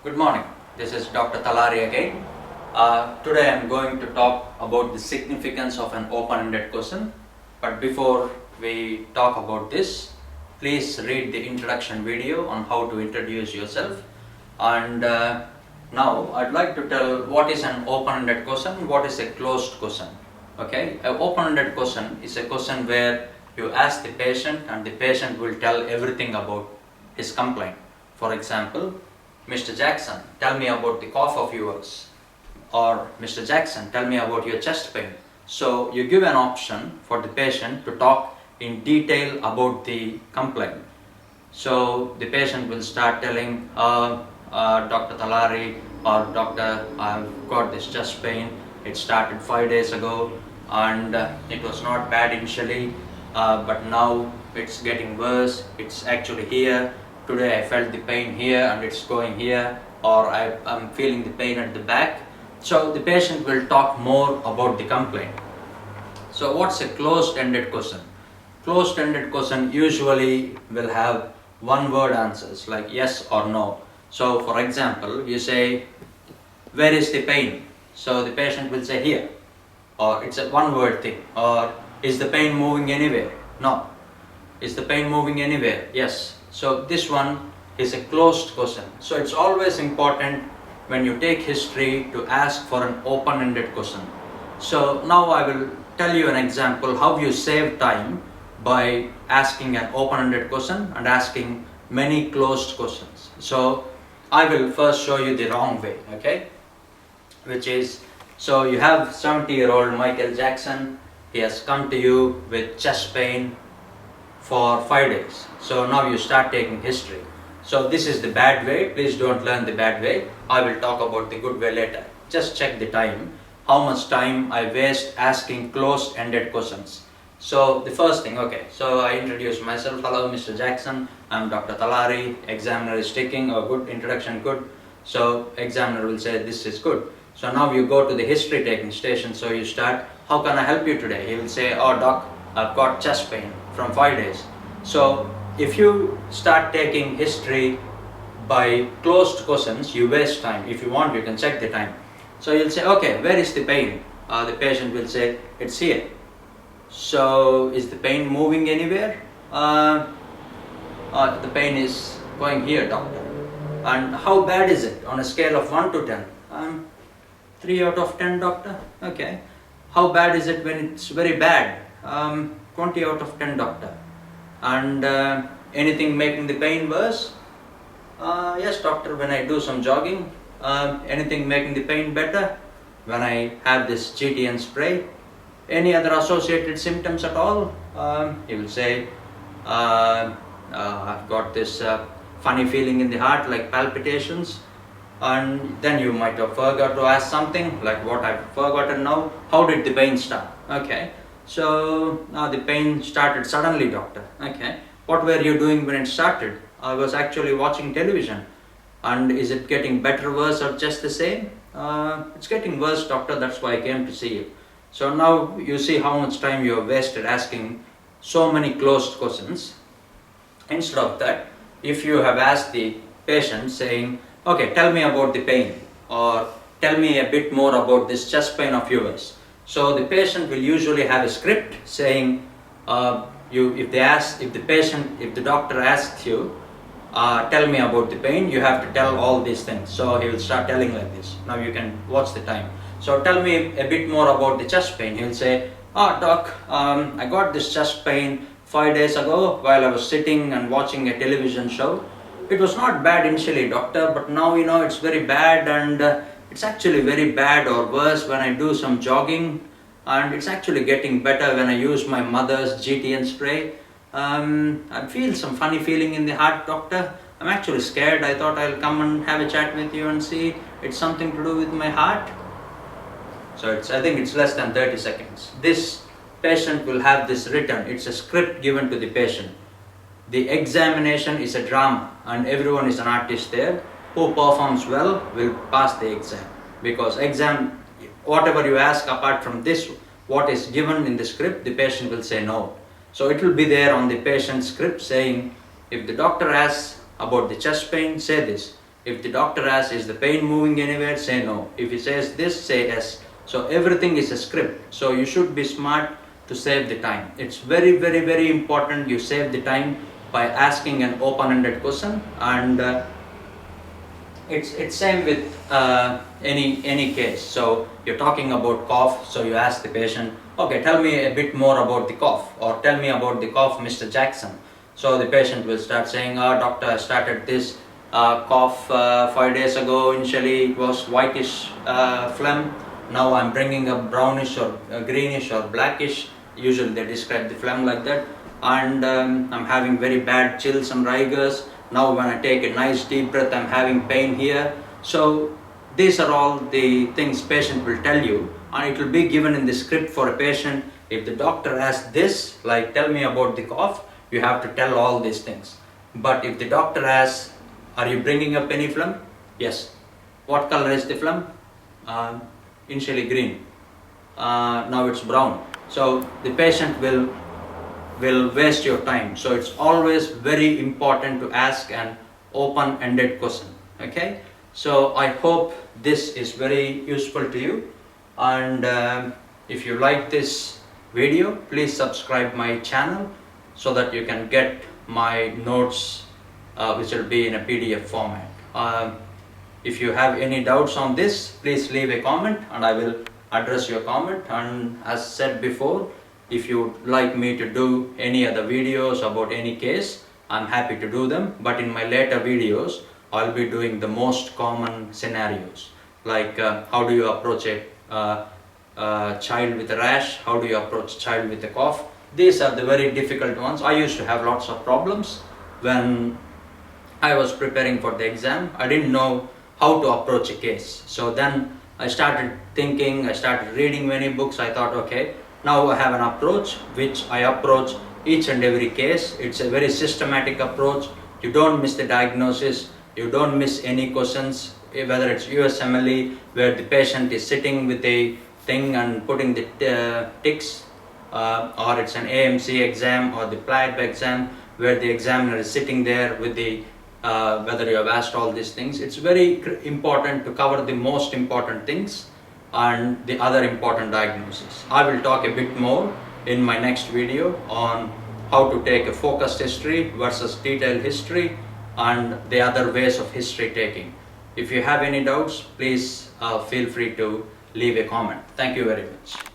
Good morning. This is Dr. Talari again. Today I am going to talk about the significance of an open-ended question. But before we talk about this, please read the introduction video on how to introduce yourself. And now I'd like to tell what is an open-ended question, what is a closed question. Okay, an open-ended question is a question where you ask the patient and the patient will tell everything about his complaint. For example, Mr. Jackson, tell me about the cough of yours. Or Mr. Jackson, tell me about your chest pain. So you give an option for the patient to talk in detail about the complaint. So the patient will start telling, Dr. Talari or Doctor, I've got this chest pain. It started 5 days ago and it was not bad initially, but now it's getting worse. It's actually here. Today I felt the pain here and it's going here, or I'm feeling the pain at the back. So the patient will talk more about the complaint. So what's a closed-ended question? Closed-ended question usually will have one-word answers like yes or no. So for example, you say, where is the pain? So the patient will say here, or it's a one-word thing, or is the pain moving anywhere? No. Is the pain moving anywhere? Yes. So this one is a closed question. So it's always important when you take history to ask for an open-ended question. So now I will tell you an example how you save time by asking an open-ended question and asking many closed questions. So I will first show you the wrong way, okay? Which is, so you have 70-year-old Michael Jackson. He has come to you with chest pain for 5 days. So now you start taking history. So this is the bad way. Please don't learn the bad way. I will talk about the good way later. Just check the time. How much time I waste asking closed-ended questions. So the first thing, okay. So I introduce myself. Hello, Mr. Jackson. I'm Dr. Talari. Examiner is taking a good introduction, good. So examiner will say this is good. So now you go to the history taking station. So you start, how can I help you today? He will say, oh doc, I've got chest pain from 5 days. So if you start taking history by closed questions, you waste time. If you want, you can check the time. So you'll say, okay, where is the pain? The patient will say, it's here. So is the pain moving anywhere? The pain is going here, doctor. And how bad is it on a scale of 1 to 10? 3 out of 10, doctor. Okay. How bad is it when it's very bad? 20 out of 10, doctor. And anything making the pain worse? Yes, doctor, when I do some jogging. Anything making the pain better? When I have this GTN spray. Any other associated symptoms at all? He will say, I've got this funny feeling in the heart like palpitations. And then you might have forgot to ask something like what I've forgotten now. How did the pain start? Okay. So now the pain started suddenly, doctor. Okay. What were you doing when it started? I was actually watching television. And is it getting better, worse, or just the same? It's getting worse, doctor. That's why I came to see you. So now you see how much time you have wasted asking so many closed questions. Instead of that, if you have asked the patient saying, okay, tell me about the pain, or tell me a bit more about this chest pain of yours. So the patient will usually have a script saying, if the doctor asks you, tell me about the pain, you have to tell all these things. So he will start telling like this. Now you can watch the time. So tell me a bit more about the chest pain. He'll say, doc, I got this chest pain 5 days ago while I was sitting and watching a television show. It was not bad initially, doctor, but now it's very bad, and it's actually very bad or worse when I do some jogging, and it's actually getting better when I use my mother's GTN spray. I feel some funny feeling in the heart, doctor. I'm actually scared. I thought I'll come and have a chat with you and see it's something to do with my heart. So I think it's less than 30 seconds. This patient will have this written. It's a script given to the patient. The examination is a drama and everyone is an artist there. Who performs well will pass the exam, because whatever you ask apart from this, what is given in the script, the patient will say no. So it will be there on the patient's script saying, if the doctor asks about the chest pain, say this. If the doctor asks, is the pain moving anywhere, say no. If he says this, say yes. So everything is a script. So you should be smart to save the time. It's very, very, very important you save the time by asking an open-ended question, and it's same with any case. So you're talking about cough, so you ask the patient, okay, tell me a bit more about the cough, or tell me about the cough, Mr. Jackson. So the patient will start saying, doctor, I started this cough 5 days ago. Initially it was whitish phlegm. Now I'm bringing up brownish or greenish or blackish. Usually they describe the phlegm like that. And I'm having very bad chills and rigors. Now when I take a nice deep breath, I'm having pain here. So these are all the things patient will tell you, and it will be given in the script for a patient. If the doctor asks this, like tell me about the cough, you have to tell all these things. But if the doctor asks, are you bringing up any phlegm? Yes. What color is the phlegm? Initially green. Now it's brown. So the patient will waste your time. So it's always very important to ask an open-ended question. Okay, so I hope this is very useful to you, and if you like this video, please subscribe my channel so that you can get my notes which will be in a PDF format. If you have any doubts on this, please leave a comment and I will address your comment. And as said before, if you would like me to do any other videos about any case, I'm happy to do them. But in my later videos, I'll be doing the most common scenarios, like how do you approach a child with a rash, how do you approach a child with a cough. These are the very difficult ones. I used to have lots of problems when I was preparing for the exam. I didn't know how to approach a case. So then I started thinking, I started reading many books. I thought, okay, now I have an approach which I approach each and every case. It's a very systematic approach. You don't miss the diagnosis, you don't miss any questions, whether it's USMLE where the patient is sitting with a thing and putting the ticks, or it's an AMC exam or the PLAB exam where the examiner is sitting there with the whether you have asked all these things. It's very important to cover the most important things and the other important diagnosis. I will talk a bit more in my next video on how to take a focused history versus detailed history and the other ways of history taking. If you have any doubts, please feel free to leave a comment. Thank you very much.